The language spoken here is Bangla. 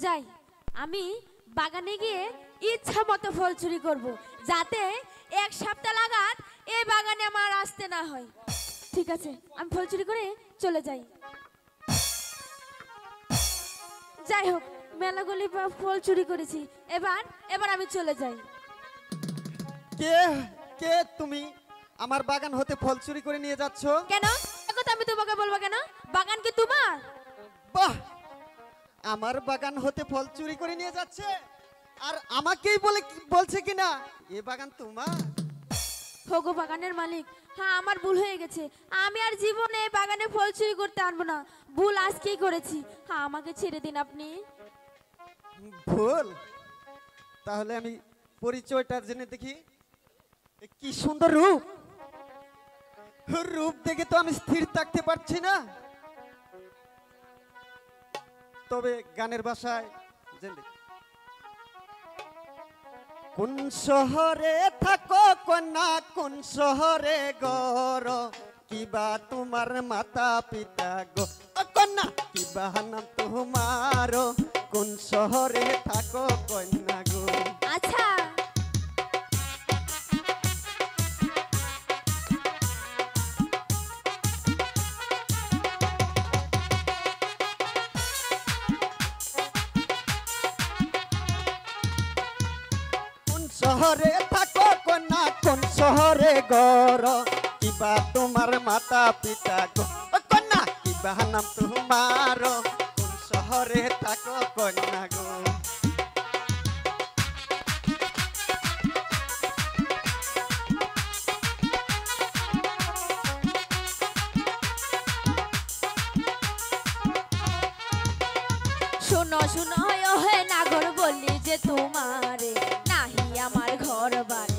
যাই আমি বাগানে গিয়ে ইচ্ছা মতো ফল চুরি করব, যাতে এক সপ্তাহ লাগাত এই বাগানে আমার আসতে না হয়। ঠিক আছে, আমি ফল চুরি করে চলে যাই। যাই হোক, মেলাগুলি ফল চুরি করেছি, এবার আমি চলে যাই। কে কে তুমি আমার বাগান হতে ফল চুরি করে নিয়ে যাচ্ছ? কেন কথা আমি তোমাকে বলবো কেন? বাগান কি তোমার? বাহ, আমার বাগান হতে ফল চুরি করে নিয়ে যাচ্ছে আর আমাকেই বলছে কিনা এ বাগান তোমার। হোগো বাগানের মালিক, হ্যাঁ আমার ভুল হয়ে গেছে। আমি আর জীবনে বাগানে ফল চুরি করতে আনবো না, ভুল আজকেই করেছি। হ্যাঁ আমাকে ছেড়ে দিন আপনি। ভুল? তাহলে আমি পরিচয়টা জেনে দেখি। কি সুন্দর রূপ, রূপ দেখে তো আমি স্থির থাকতে পারছি না। তবে গানের ভাষায় জেনে দেখি। কোন শহরে থাকো কন্যা, কোন শহরে গর, কিবা তোমার মাতা পিতা গো কন্যা, কিবা নাম তোমার, কোন শহরে থাকো কন্যা গো। আচ্ছা শহরে থাকো কন্যা, কোন শহরে গর, কিবা তোমার মাতা পিতা গো কন্যা, কিবা নাম তোমার, কোন শহরে থাকো কন্যা গো। শুনো শুনো হে নাগর বলি যে তোমারে নাহি আমার ঘর বাড়ি।